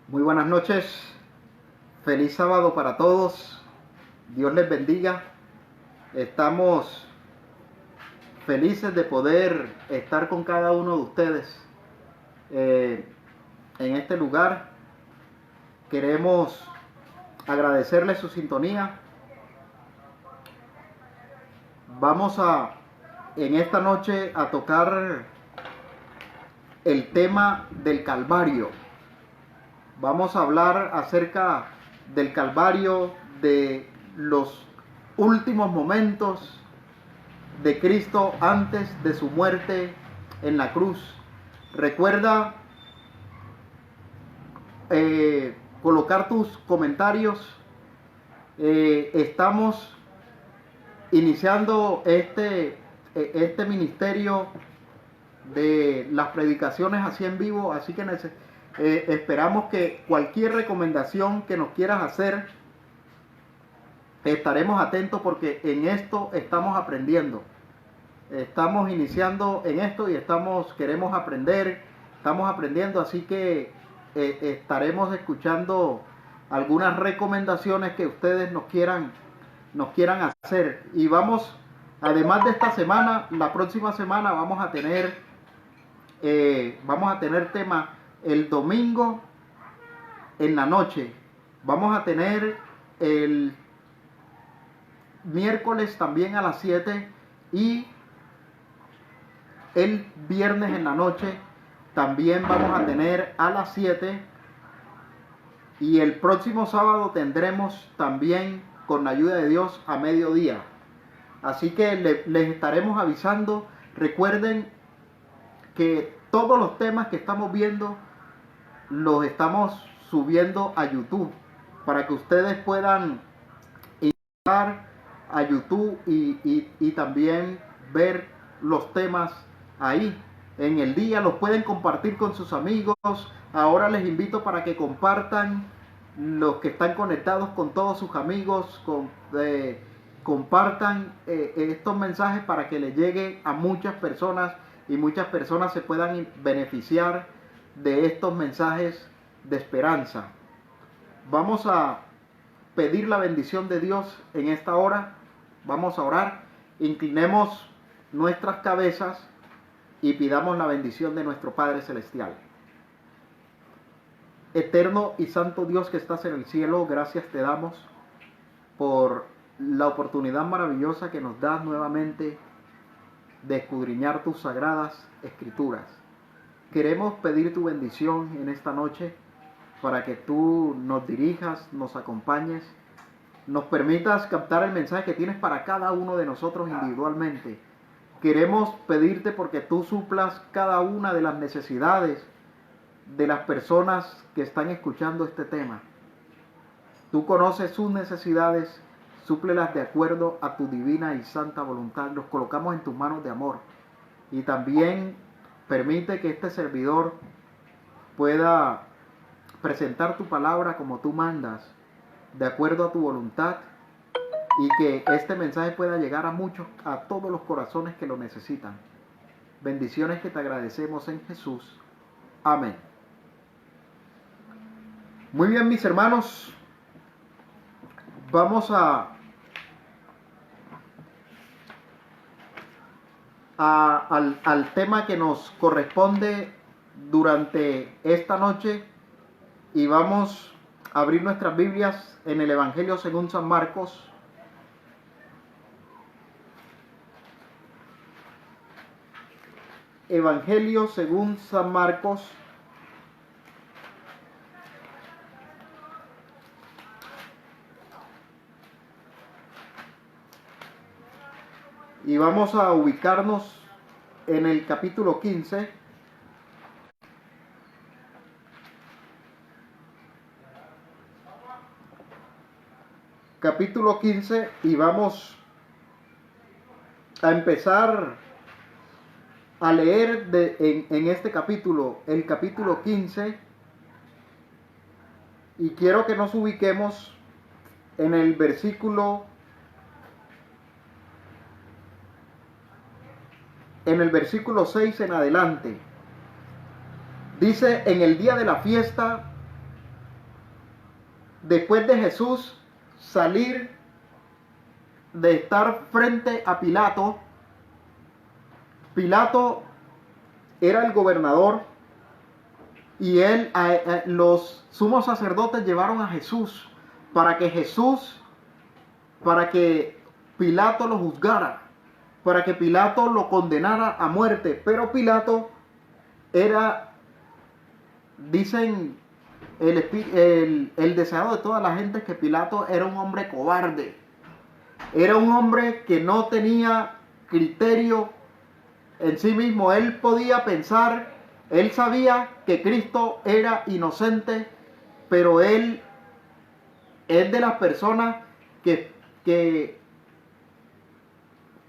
Muy buenas noches, feliz sábado para todos, Dios les bendiga. Estamos felices de poder estar con cada uno de ustedes eh, en este lugar. Queremos agradecerles su sintonía. Vamos en esta noche a tocar el tema del Calvario. Vamos a hablar acerca del Calvario, de los últimos momentos de Cristo antes de su muerte en la cruz. Recuerda colocar tus comentarios. Estamos iniciando este ministerio de las predicaciones así en vivo, así que esperamos que cualquier recomendación que nos quieras hacer, estaremos atentos porque en esto estamos aprendiendo. Estamos iniciando en esto y queremos aprender, estamos aprendiendo, así que estaremos escuchando algunas recomendaciones que ustedes nos quieran hacer. Y además de esta semana, la próxima semana vamos a tener tema el domingo en la noche. Vamos a tener el miércoles también a las 7 y el viernes en la noche también vamos a tener a las 7, y el próximo sábado tendremos también, con la ayuda de Dios, a mediodía. Así que les estaremos avisando. Recuerden que todos los temas que estamos viendo los estamos subiendo a YouTube para que ustedes puedan entrar a YouTube y también ver los temas ahí en el día. Los pueden compartir con sus amigos. Ahora les invito para que compartan, los que están conectados, con todos sus amigos. Compartan estos mensajes para que les llegue a muchas personas y muchas personas se puedan beneficiar de estos mensajes de esperanza. Vamos a pedir la bendición de Dios en esta hora. Vamos a orar. Inclinemos nuestras cabezas y pidamos la bendición de nuestro Padre Celestial. Eterno y santo Dios que estás en el cielo, gracias te damos por la oportunidad maravillosa que nos das nuevamente de escudriñar tus sagradas escrituras. Queremos pedir tu bendición en esta noche para que tú nos dirijas, nos acompañes, nos permitas captar el mensaje que tienes para cada uno de nosotros individualmente. Queremos pedirte porque tú suplas cada una de las necesidades de las personas que están escuchando este tema. Tú conoces sus necesidades, súplelas de acuerdo a tu divina y santa voluntad. Los colocamos en tus manos de amor. Y también permite que este servidor pueda presentar tu palabra como tú mandas, de acuerdo a tu voluntad, y que este mensaje pueda llegar a todos los corazones que lo necesitan. Bendiciones que te agradecemos en Jesús. Amén. Muy bien, mis hermanos, vamos al tema que nos corresponde durante esta noche, y vamos a abrir nuestras Biblias en el Evangelio según San Marcos. Evangelio según San Marcos, y vamos a ubicarnos en el capítulo 15. Capítulo 15, y vamos a empezar a leer en este capítulo, el capítulo 15, y quiero que nos ubiquemos en el versículo 6 en adelante. Dice: en el día de la fiesta después de Jesús salir de estar frente a Pilato, Pilato era el gobernador y los sumos sacerdotes llevaron a Jesús para que Pilato lo juzgara, para que Pilato lo condenara a muerte. Pero Pilato era, dicen el deseado de toda la gente, que Pilato era un hombre cobarde. Era un hombre que no tenía criterio en sí mismo. Él podía pensar, él sabía que Cristo era inocente, pero él es de las personas que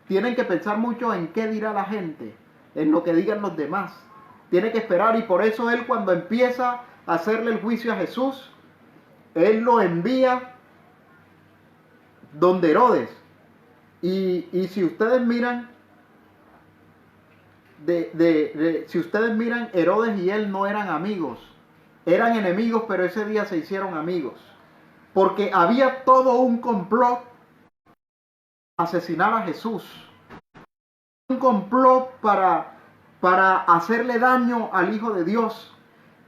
tienen que pensar mucho en qué dirá la gente, en lo que digan los demás. Tiene que esperar, y por eso él, cuando empieza a hacerle el juicio a Jesús, él lo envía donde Herodes. Y si ustedes miran, si ustedes miran, Herodes y él no eran amigos, eran enemigos, pero ese día se hicieron amigos, porque había todo un complot para asesinar a Jesús, un complot para hacerle daño al Hijo de Dios.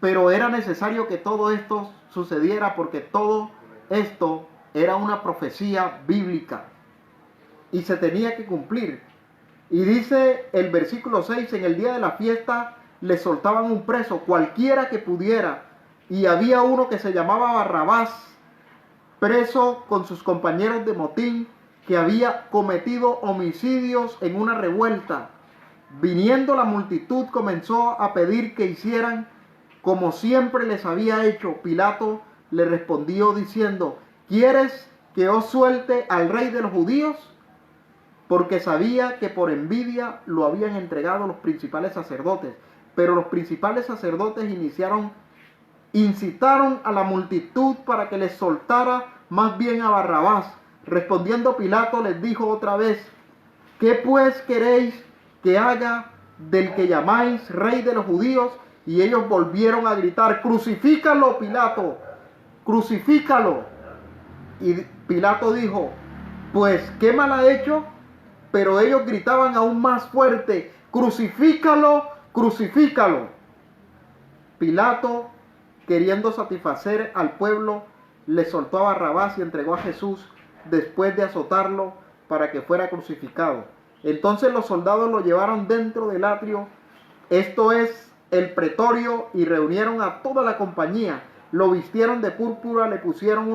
Pero era necesario que todo esto sucediera, porque todo esto era una profecía bíblica y se tenía que cumplir. Y dice el versículo 6, en el día de la fiesta le soltaban un preso, cualquiera que pudiera, y había uno que se llamaba Barrabás, preso con sus compañeros de motín, que había cometido homicidios en una revuelta. Viniendo la multitud, comenzó a pedir que hicieran como siempre les había hecho. Pilato le respondió diciendo: ¿quieres que os suelte al rey de los judíos? Porque sabía que por envidia lo habían entregado los principales sacerdotes. Pero los principales sacerdotes incitaron a la multitud para que les soltara más bien a Barrabás. Respondiendo Pilato les dijo otra vez: ¿qué pues queréis que haga del que llamáis rey de los judíos? Y ellos volvieron a gritar: crucifícalo, Pilato, crucifícalo. Y Pilato dijo: pues qué mal ha hecho. Pero ellos gritaban aún más fuerte: crucifícalo, crucifícalo. Pilato, queriendo satisfacer al pueblo, le soltó a Barrabás y entregó a Jesús después de azotarlo para que fuera crucificado. Entonces los soldados lo llevaron dentro del atrio, esto es, el pretorio, y reunieron a toda la compañía. Lo vistieron de púrpura, le pusieron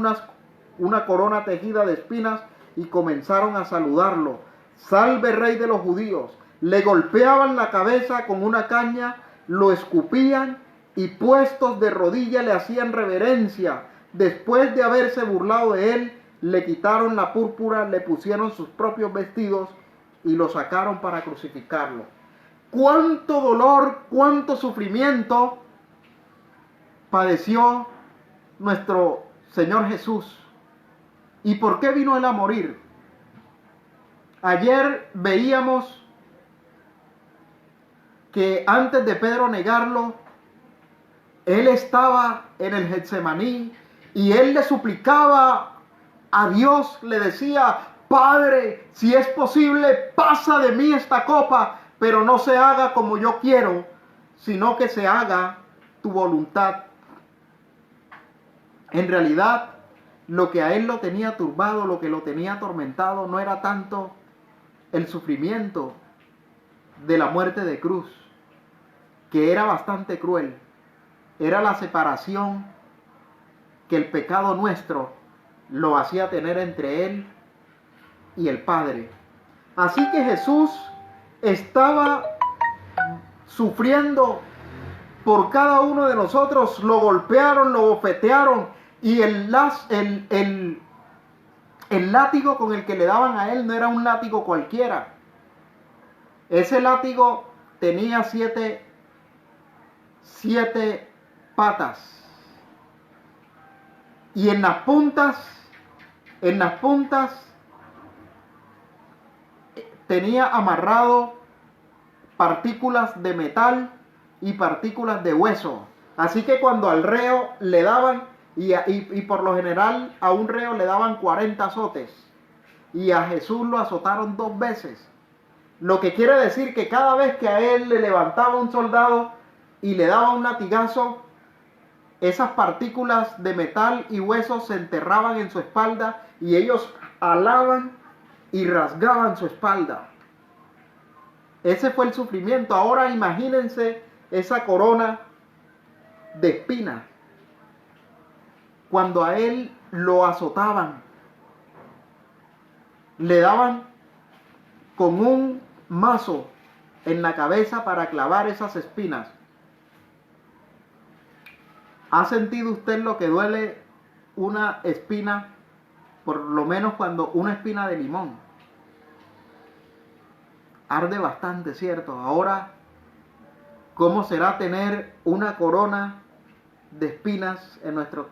una corona tejida de espinas y comenzaron a saludarlo: salve, rey de los judíos. Le golpeaban la cabeza con una caña, lo escupían y puestos de rodillas le hacían reverencia. Después de haberse burlado de él, le quitaron la púrpura, le pusieron sus propios vestidos y lo sacaron para crucificarlo. Cuánto dolor, cuánto sufrimiento padeció nuestro Señor Jesús. ¿Y por qué vino él a morir? Ayer veíamos que antes de Pedro negarlo, él estaba en el Getsemaní y él le suplicaba a Dios, le decía: Padre, si es posible, pasa de mí esta copa, pero no se haga como yo quiero, sino que se haga tu voluntad. En realidad, lo que a él lo tenía turbado, lo que lo tenía atormentado, no era tanto el sufrimiento de la muerte de cruz, que era bastante cruel. Era la separación que el pecado nuestro lo hacía tener entre él y el Padre. Así que Jesús estaba sufriendo por cada uno de nosotros. Lo golpearon, lo bofetearon, y el látigo con el que le daban a él no era un látigo cualquiera. Ese látigo tenía siete patas, y en las puntas tenía amarrado partículas de metal y partículas de hueso. Así que cuando al reo le daban, Y por lo general a un reo le daban 40 azotes. Y a Jesús lo azotaron 2 veces. Lo que quiere decir que cada vez que a él le levantaba un soldado y le daba un latigazo, esas partículas de metal y huesos se enterraban en su espalda y ellos alaban y rasgaban su espalda. Ese fue el sufrimiento. Ahora imagínense esa corona de espinas. Cuando a él lo azotaban, le daban con un mazo en la cabeza para clavar esas espinas. ¿Ha sentido usted lo que duele una espina? Por lo menos cuando una espina de limón. Arde bastante, ¿cierto? Ahora, ¿cómo será tener una corona de espinas en nuestra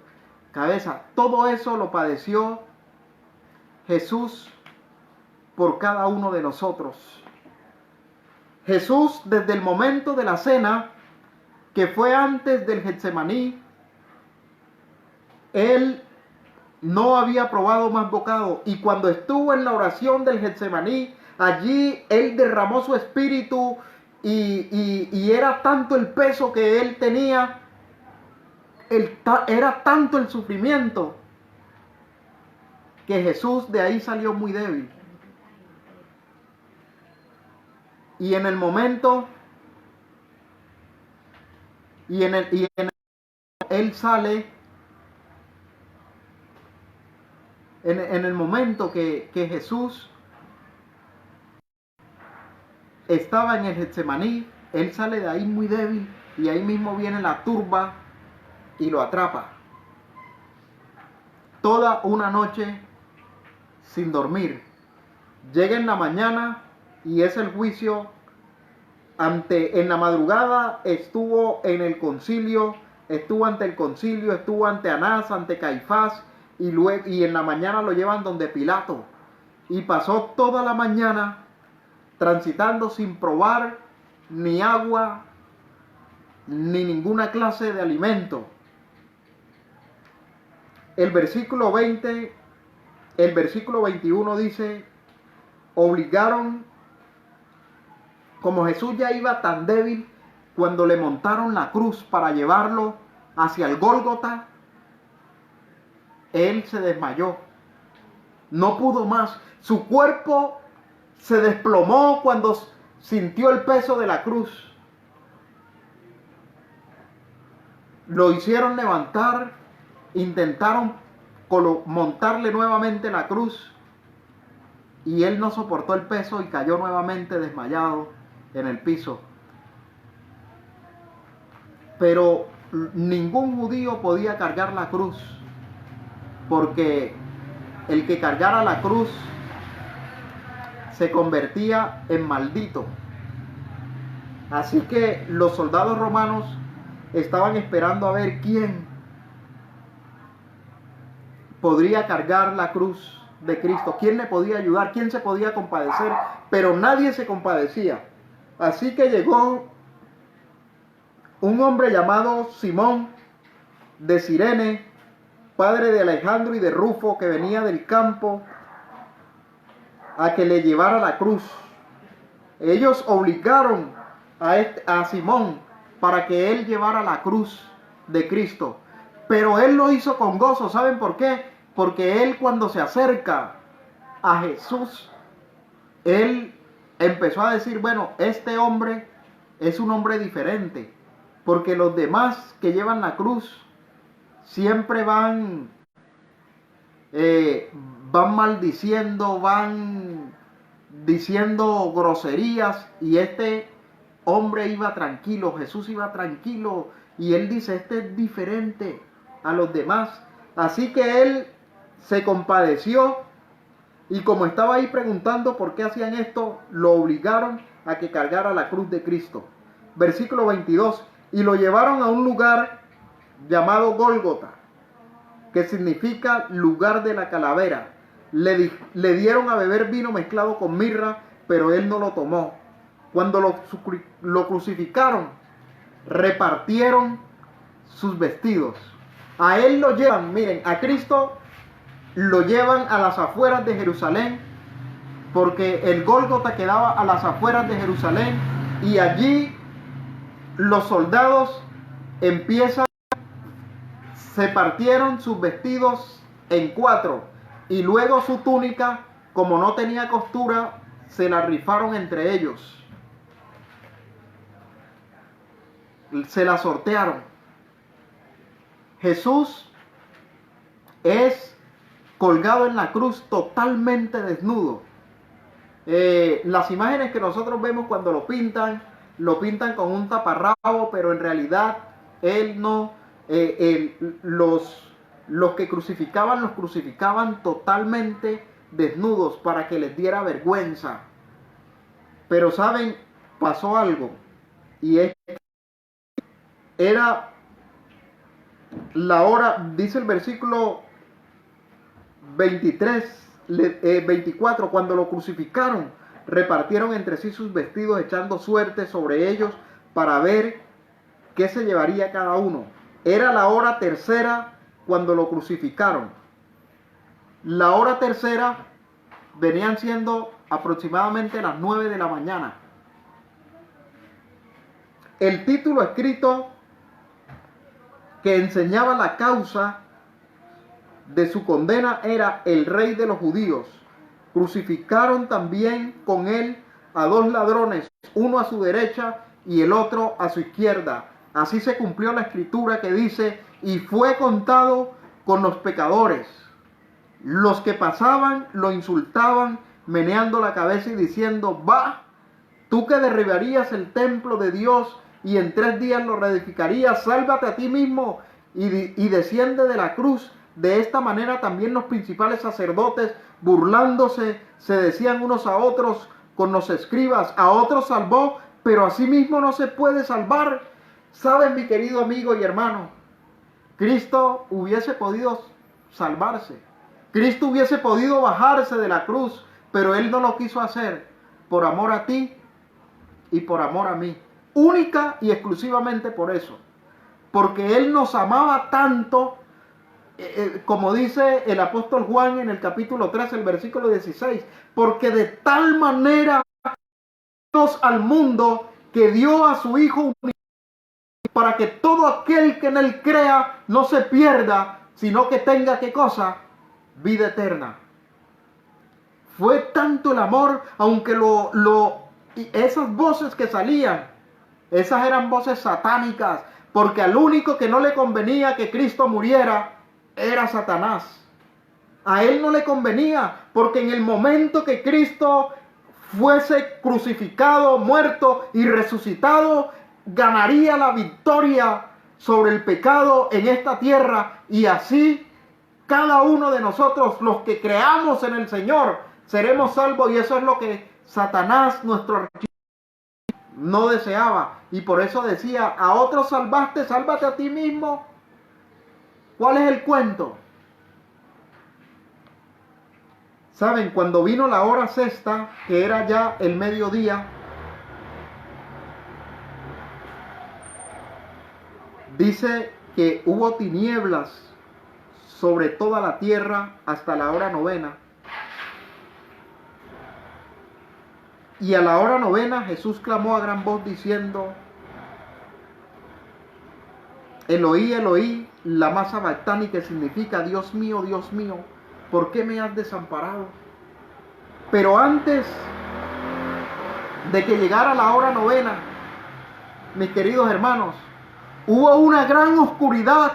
cabeza? Todo eso lo padeció Jesús por cada uno de nosotros. Jesús, desde el momento de la cena, que fue antes del Getsemaní, él no había probado más bocado. Y cuando estuvo en la oración del Getsemaní, allí él derramó su espíritu y era tanto el peso que él tenía, era tanto el sufrimiento, que Jesús de ahí salió muy débil. Y en el momento, él sale, en el momento que Jesús estaba en el Getsemaní, él sale de ahí muy débil y ahí mismo viene la turba y lo atrapa. Toda una noche sin dormir. Llega en la mañana y es el juicio. En la madrugada estuvo en el concilio, estuvo ante el concilio, estuvo ante Anás, ante Caifás, y en la mañana lo llevan donde Pilato. Y pasó toda la mañana transitando sin probar ni agua ni ninguna clase de alimento. El versículo 21 dice: obligaron, como Jesús ya iba tan débil, cuando le montaron la cruz para llevarlo hacia el Gólgota, él se desmayó. No pudo más. Su cuerpo se desplomó cuando sintió el peso de la cruz. Lo hicieron levantar, intentaron montarle nuevamente la cruz y él no soportó el peso y cayó nuevamente desmayado en el piso. Pero ningún judío podía cargar la cruz, porque el que cargara la cruz se convertía en maldito. Así que los soldados romanos estaban esperando a ver quién podría cargar la cruz de Cristo, quién le podía ayudar, quién se podía compadecer, pero nadie se compadecía. Así que llegó un hombre llamado Simón de Cirene, padre de Alejandro y de Rufo, que venía del campo a que le llevara la cruz. Ellos obligaron a Simón para que él llevara la cruz de Cristo, pero él lo hizo con gozo. ¿Saben por qué? Porque él, cuando se acerca a Jesús, él empezó a decir: bueno, este hombre es un hombre diferente, porque los demás que llevan la cruz siempre van maldiciendo, van diciendo groserías, y este hombre iba tranquilo, Jesús iba tranquilo, y él dice: este es diferente a los demás. Así que él se compadeció, y como estaba ahí preguntando por qué hacían esto, lo obligaron a que cargara la cruz de Cristo. Versículo 22: y lo llevaron a un lugar llamado Gólgota, que significa lugar de la calavera. Le dieron a beber vino mezclado con mirra, pero él no lo tomó. Cuando lo crucificaron, repartieron sus vestidos. A él lo llevan, miren, a Cristo lo llevan a las afueras de Jerusalén, porque el Gólgota quedaba a las afueras de Jerusalén, y allí los soldados se partieron sus vestidos en 4, y luego su túnica, como no tenía costura, se la rifaron entre ellos. Se la sortearon. Jesús es colgado en la cruz totalmente desnudo. Las imágenes que nosotros vemos cuando lo pintan con un taparrabo, pero en realidad él no, los que crucificaban los crucificaban totalmente desnudos para que les diera vergüenza. Pero saben, pasó algo, y era la hora, dice el versículo 24, cuando lo crucificaron, repartieron entre sí sus vestidos, echando suerte sobre ellos para ver qué se llevaría cada uno. Era la hora tercera cuando lo crucificaron. La hora tercera venían siendo aproximadamente las 9 de la mañana. El título escrito que enseñaba la causa de su condena era el Rey de los Judíos. Crucificaron también con él a 2 ladrones, uno a su derecha y el otro a su izquierda. Así se cumplió la escritura que dice: y fue contado con los pecadores. Los que pasaban lo insultaban, meneando la cabeza y diciendo: va, tú que derribarías el templo de Dios y en 3 días lo reedificarías, sálvate a ti mismo y desciende de la cruz. De esta manera también los principales sacerdotes, burlándose, se decían unos a otros con los escribas: a otros salvó, pero a sí mismo no se puede salvar. ¿Saben, mi querido amigo y hermano? Cristo hubiese podido salvarse. Cristo hubiese podido bajarse de la cruz, pero Él no lo quiso hacer por amor a ti y por amor a mí. Única y exclusivamente por eso. Porque Él nos amaba tanto, como dice el apóstol Juan en el capítulo 3, el versículo 16, porque de tal manera Dios al mundo que dio a su Hijo para que todo aquel que en Él crea no se pierda, sino que tenga, ¿qué cosa? Vida eterna. Fue tanto el amor, aunque esas voces que salían, esas eran voces satánicas, porque al único que no le convenía que Cristo muriera era Satanás. A él no le convenía, porque en el momento que Cristo fuese crucificado, muerto y resucitado, ganaría la victoria sobre el pecado en esta tierra, y así cada uno de nosotros, los que creamos en el Señor, seremos salvos. Y eso es lo que Satanás, nuestro no deseaba, y por eso decía: a otros salvaste, sálvate a ti mismo. ¿Cuál es el cuento? Saben, cuando vino la hora sexta, que era ya el mediodía, dice que hubo tinieblas sobre toda la tierra hasta la hora novena. Y a la hora novena Jesús clamó a gran voz diciendo: Eloí, Eloí, lama sabactani, que significa: Dios mío, ¿por qué me has desamparado? Pero antes de que llegara la hora novena, mis queridos hermanos, hubo una gran oscuridad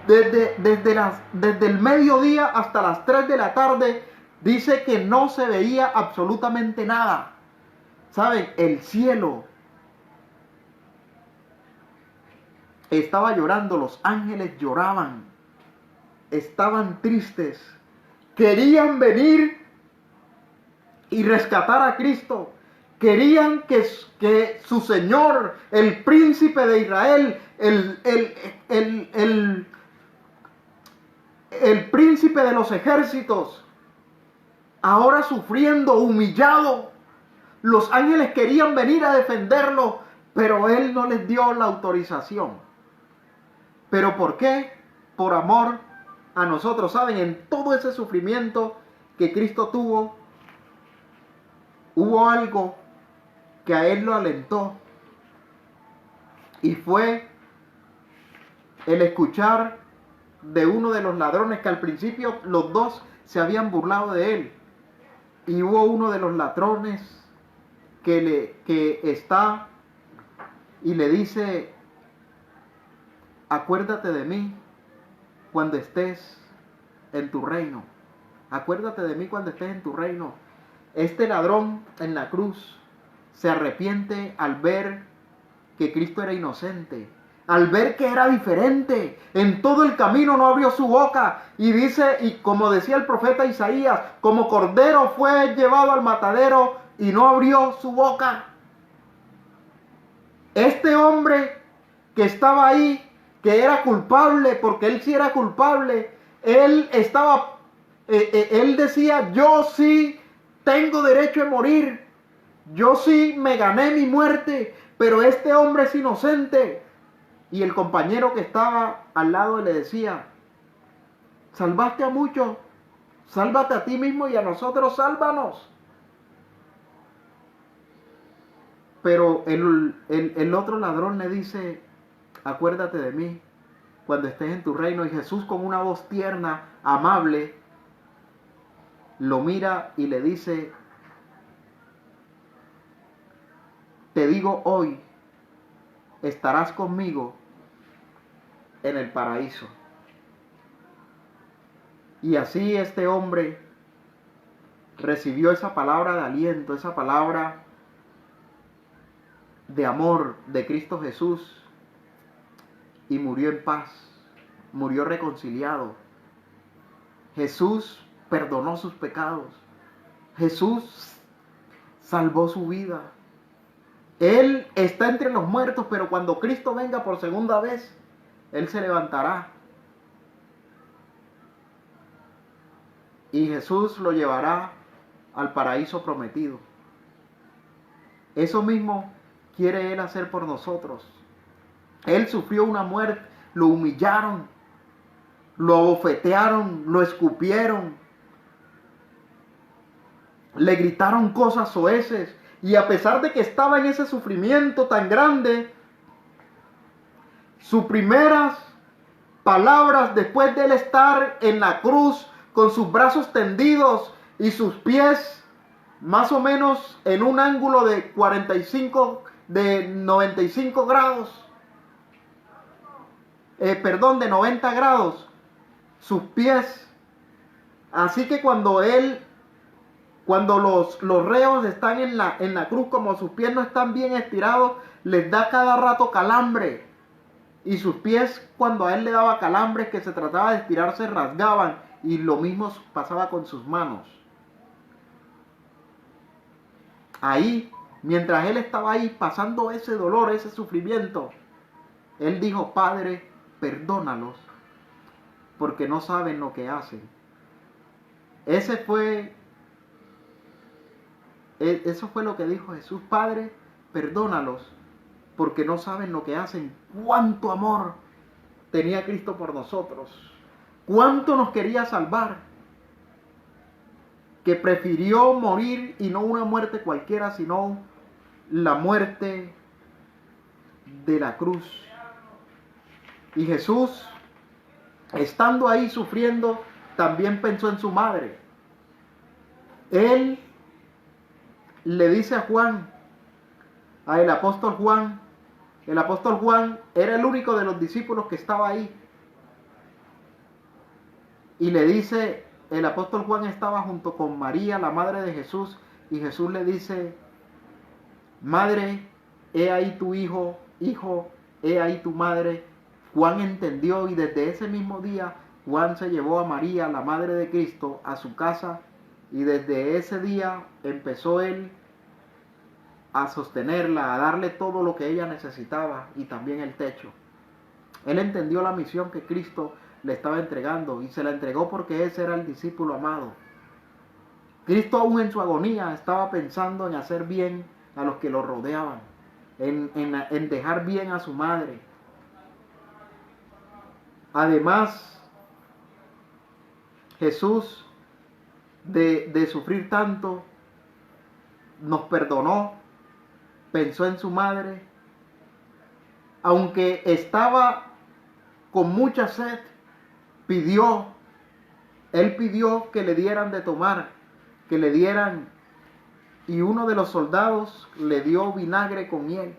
desde el mediodía hasta las 3 de la tarde. Dice que no se veía absolutamente nada. ¿Saben? El cielo estaba llorando, los ángeles lloraban, estaban tristes, querían venir y rescatar a Cristo. Querían que su Señor, el príncipe de Israel, el príncipe de los ejércitos, ahora sufriendo, humillado, los ángeles querían venir a defenderlo, pero Él no les dio la autorización. ¿Pero por qué? Por amor a nosotros. ¿Saben? En todo ese sufrimiento que Cristo tuvo, hubo algo que a Él lo alentó. Y fue el escuchar de uno de los ladrones, que al principio los dos se habían burlado de Él. Y hubo uno de los ladrones que está y le dice: acuérdate de mí cuando estés en tu reino. Acuérdate de mí cuando estés en tu reino. Este ladrón en la cruz se arrepiente al ver que Cristo era inocente, al ver que era diferente. En todo el camino no abrió su boca. Y dice, y como decía el profeta Isaías, como cordero fue llevado al matadero y no abrió su boca. Este hombre que estaba ahí, que era culpable, porque él sí era culpable, él decía: yo sí tengo derecho a morir, yo sí me gané mi muerte, pero este hombre es inocente. Y el compañero que estaba al lado le decía: salvaste a muchos, sálvate a ti mismo y a nosotros sálvanos. Pero el otro ladrón le dice: acuérdate de mí cuando estés en tu reino. Y Jesús, con una voz tierna, amable, lo mira y le dice: te digo hoy, estarás conmigo en el paraíso. Y así este hombre recibió esa palabra de aliento, esa palabra de amor de Cristo Jesús, y murió en paz, murió reconciliado. Jesús perdonó sus pecados. Jesús salvó su vida. Él está entre los muertos, pero cuando Cristo venga por segunda vez, Él se levantará. Y Jesús lo llevará al paraíso prometido. Eso mismo quiere Él hacer por nosotros. Él sufrió una muerte, lo humillaron, lo abofetearon, lo escupieron, le gritaron cosas soeces. Y a pesar de que estaba en ese sufrimiento tan grande, sus primeras palabras después de él estar en la cruz con sus brazos tendidos y sus pies más o menos en un ángulo de 95 grados, de 90 grados, sus pies. Así que cuando los reos están en la cruz, como sus pies no están bien estirados, les da cada rato calambre. Y sus pies, cuando a él le daba calambres, que se trataba de estirar, se rasgaban. Y lo mismo pasaba con sus manos. Ahí, mientras él estaba ahí pasando ese dolor, ese sufrimiento, él dijo: Padre, perdónalos, porque no saben lo que hacen. Eso fue lo que dijo Jesús: Padre, perdónalos, porque no saben lo que hacen. Cuánto amor tenía Cristo por nosotros, cuánto nos quería salvar, que prefirió morir, y no una muerte cualquiera, sino la muerte de la cruz. Y Jesús, estando ahí sufriendo, también pensó en su madre. Él le dice a Juan, el apóstol Juan era el único de los discípulos que estaba ahí. Y le dice, el apóstol Juan estaba junto con María, la madre de Jesús, y Jesús le dice: Madre, he ahí tu hijo, hijo, he ahí tu madre. Juan entendió, y desde ese mismo día Juan se llevó a María, la madre de Cristo, a su casa, y desde ese día empezó él a sostenerla, a darle todo lo que ella necesitaba, y también el techo. Él entendió la misión que Cristo le estaba entregando, y se la entregó porque ese era el discípulo amado. Cristo, aún en su agonía, estaba pensando en hacer bien a los que lo rodeaban, en dejar bien a su madre. Además, Jesús, de sufrir tanto, nos perdonó, pensó en su madre, aunque estaba con mucha sed, él pidió que le dieran de tomar, que le dieran, y uno de los soldados le dio vinagre con miel.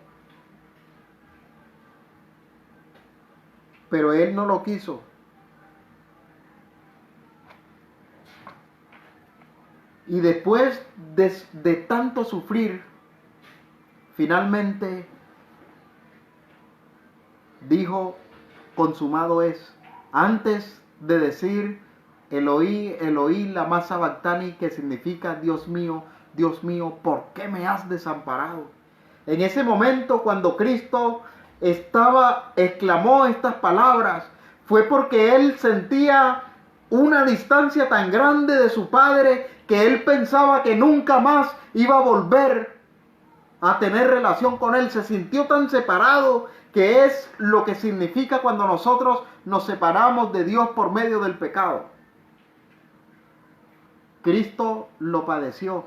Pero él no lo quiso. Y después de tanto sufrir, finalmente dijo, consumado es. Antes de decir, Eloí, Eloí, lama sabactani, que significa, Dios mío, ¿por qué me has desamparado? En ese momento, cuando Cristo exclamó estas palabras, fue porque él sentía una distancia tan grande de su Padre que él pensaba que nunca más iba a volver a tener relación con él. Se sintió tan separado, que es lo que significa cuando nosotros nos separamos de Dios por medio del pecado. Cristo lo padeció.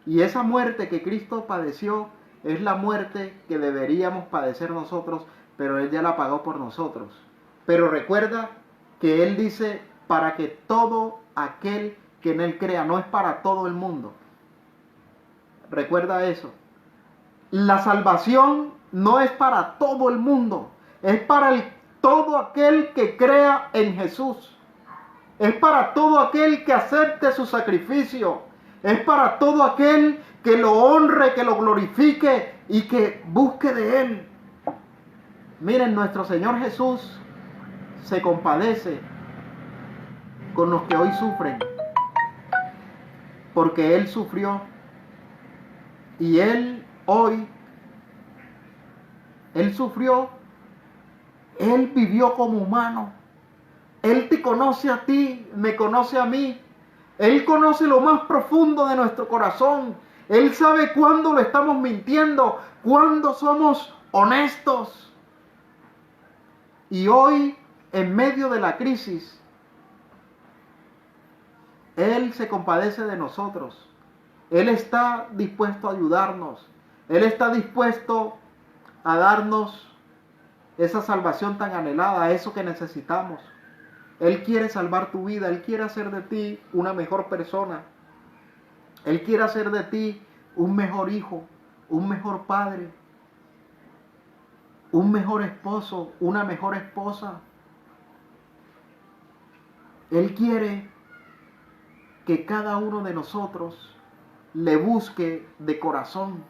Y esa muerte que Cristo padeció es la muerte que deberíamos padecer nosotros, pero Él ya la pagó por nosotros. Pero recuerda que Él dice, para que todo aquel que en Él crea, no es para todo el mundo. Recuerda eso. La salvación no es para todo el mundo, es para todo aquel que crea en Jesús. Es para todo aquel que acepte su sacrificio. Es para todo aquel que lo honre, que lo glorifique y que busque de Él. Miren, nuestro Señor Jesús se compadece con los que hoy sufren, porque Él sufrió y Él hoy, Él sufrió, Él vivió como humano. Él te conoce a ti, me conoce a mí. Él conoce lo más profundo de nuestro corazón. Él sabe cuándo lo estamos mintiendo, cuándo somos honestos. Y hoy, en medio de la crisis, Él se compadece de nosotros. Él está dispuesto a ayudarnos. Él está dispuesto a darnos esa salvación tan anhelada, eso que necesitamos. Él quiere salvar tu vida. Él quiere hacer de ti una mejor persona. Él quiere hacer de ti un mejor hijo, un mejor padre, un mejor esposo, una mejor esposa. Él quiere que cada uno de nosotros le busque de corazón.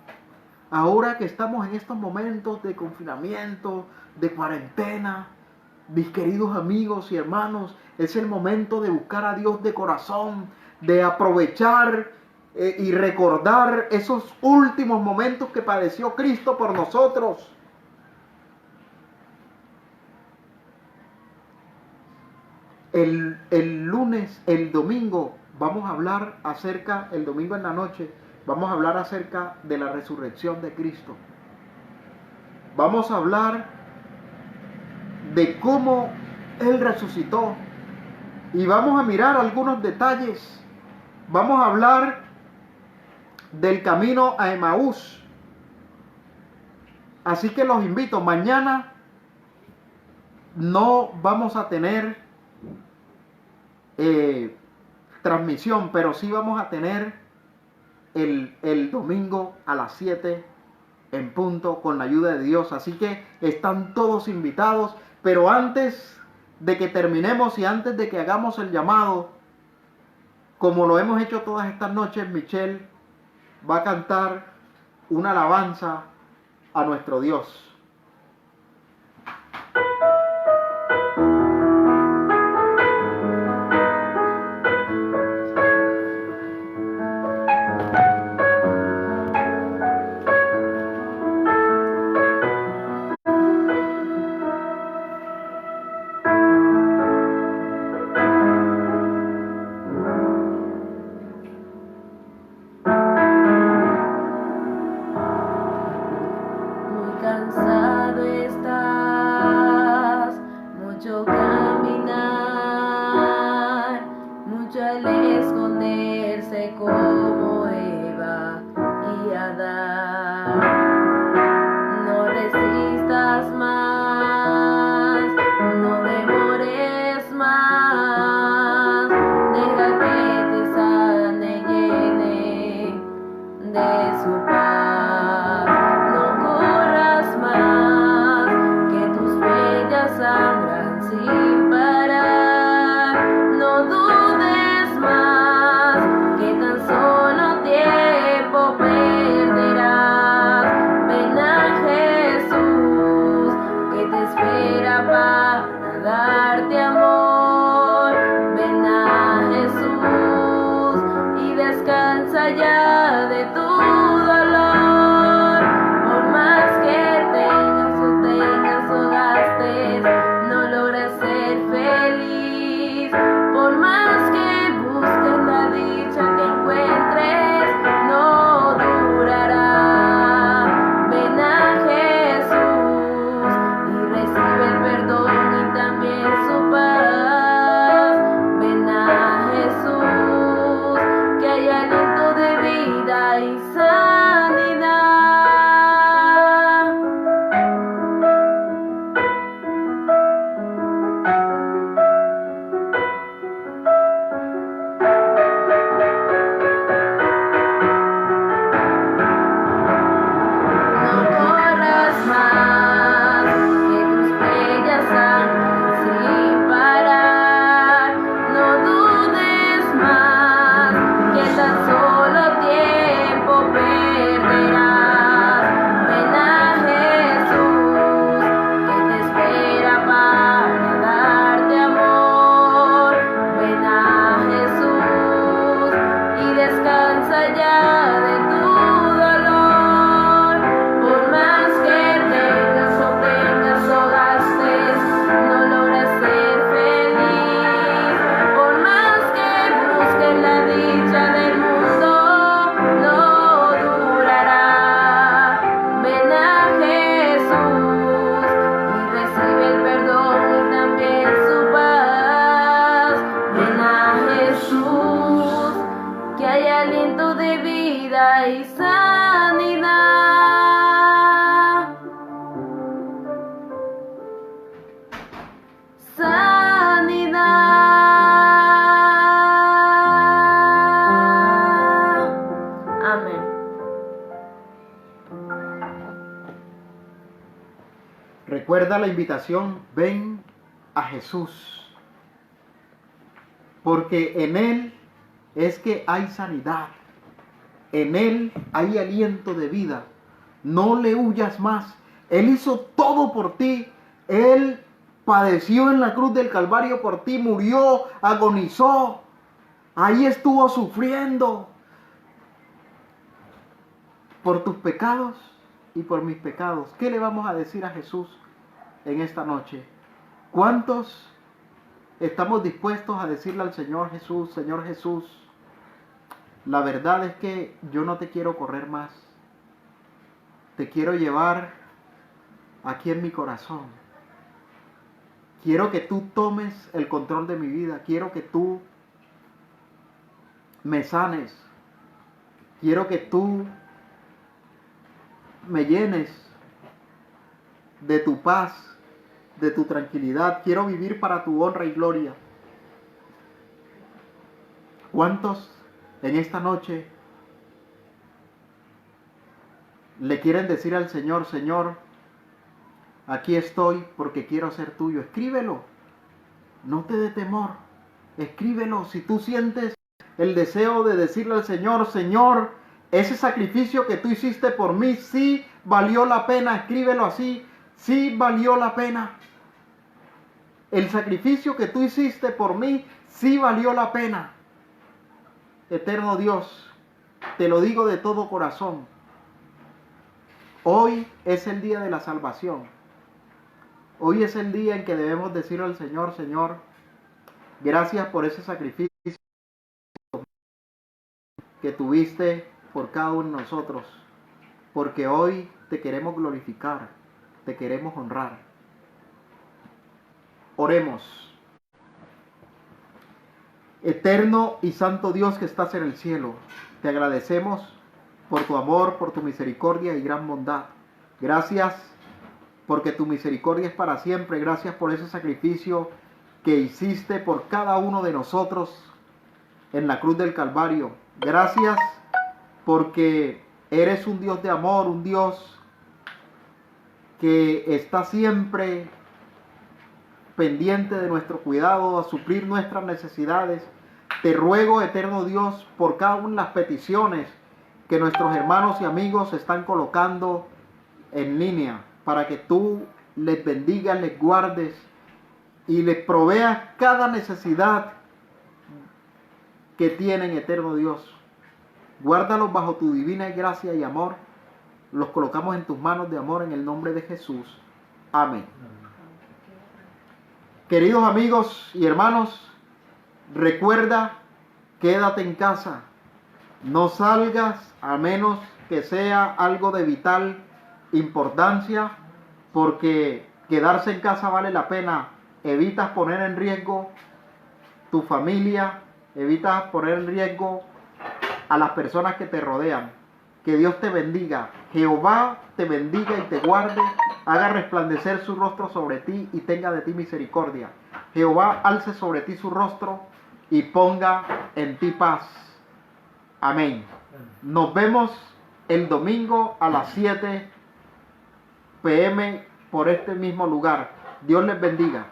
Ahora que estamos en estos momentos de confinamiento, de cuarentena, mis queridos amigos y hermanos, es el momento de buscar a Dios de corazón, de aprovechar y recordar esos últimos momentos que padeció Cristo por nosotros. El lunes, el domingo, vamos a hablar acerca, el domingo en la noche, vamos a hablar acerca de la resurrección de Cristo. Vamos a hablar de cómo Él resucitó. Y vamos a mirar algunos detalles. Vamos a hablar del camino a Emaús. Así que los invito. Mañana no vamos a tener transmisión, pero sí vamos a tener el domingo a las 7 en punto, con la ayuda de Dios. Así que están todos invitados. Pero antes de que terminemos y antes de que hagamos el llamado, como lo hemos hecho todas estas noches, Michelle va a cantar una alabanza a nuestro Dios. Cansado visto caminar, mucho al esconderse como Eva y Adán. No resistas más, no demores más, deja que te sane y llene de su paz. No corras más, que tus huellas sangran sin parar. No dudes más, que tan solo tiempo perderás. Ven a Jesús, que te espera para darte amor. Ven a Jesús y descansa ya de tu dolor. Por más que tengas o gastes, no logras ser feliz. Por más que busques la dicha que encuentres, no durará. Ven a Jesús y recibe el perdón y también su paz. Ven a Jesús, que hay aliento de vida y sanidad. No corras más, que tus huellas sangran sin parar. No dudes más, que tan solo tiempo perderás. Ven a Jesús, que te espera para darte amor. Ven a Jesús y descansa ya de tu dolor. Por más que tengas o gastes, no logras ser feliz. Por más que busques la dicha del mundo, no durará. Ven a Jesús y recibe el perdón y también su paz. Ven a Jesús, que hay aliento de vida y sanidad. Sanidad. Amén. Recuerda la invitación, ven a Jesús, porque en Él es que hay sanidad, en Él hay aliento de vida. No le huyas más. Él hizo todo por ti. Él padeció en la cruz del Calvario por ti, murió, agonizó. Ahí estuvo sufriendo por tus pecados y por mis pecados. ¿Qué le vamos a decir a Jesús en esta noche? ¿Cuántos estamos dispuestos a decirle al Señor Jesús, Señor Jesús, la verdad es que yo no te quiero correr más. Te quiero llevar aquí en mi corazón. Quiero que tú tomes el control de mi vida. Quiero que tú me sanes. Quiero que tú me llenes de tu paz, de tu tranquilidad. Quiero vivir para tu honra y gloria. ¿Cuántos en esta noche le quieren decir al Señor, Señor, aquí estoy porque quiero ser tuyo? Escríbelo. No te dé temor. Escríbelo. Si tú sientes el deseo de decirle al Señor, Señor, ese sacrificio que tú hiciste por mí, sí valió la pena. Escríbelo así. Sí valió la pena. El sacrificio que tú hiciste por mí, sí valió la pena. Eterno Dios, te lo digo de todo corazón. Hoy es el día de la salvación. Hoy es el día en que debemos decirle al Señor, Señor, gracias por ese sacrificio que tuviste por cada uno de nosotros. Porque hoy te queremos glorificar, te queremos honrar. Oremos. Eterno y santo Dios que estás en el cielo, te agradecemos por tu amor, por tu misericordia y gran bondad. Gracias porque tu misericordia es para siempre. Gracias por ese sacrificio que hiciste por cada uno de nosotros en la cruz del Calvario. Gracias porque eres un Dios de amor, un Dios que está siempre pendiente de nuestro cuidado, a suplir nuestras necesidades. Te ruego, eterno Dios, por cada una de las peticiones que nuestros hermanos y amigos están colocando en línea, para que tú les bendigas, les guardes y les proveas cada necesidad que tienen, eterno Dios. Guárdalos bajo tu divina gracia y amor. Los colocamos en tus manos de amor en el nombre de Jesús. Amén. Queridos amigos y hermanos, recuerda, quédate en casa. No salgas a menos que sea algo de vital importancia, porque quedarse en casa vale la pena. Evitas poner en riesgo tu familia, evitas poner en riesgo a las personas que te rodean. Que Dios te bendiga. Jehová te bendiga y te guarde, haga resplandecer su rostro sobre ti y tenga de ti misericordia. Jehová alce sobre ti su rostro y ponga en ti paz. Amén. Nos vemos el domingo a las 7 p.m. por este mismo lugar. Dios les bendiga.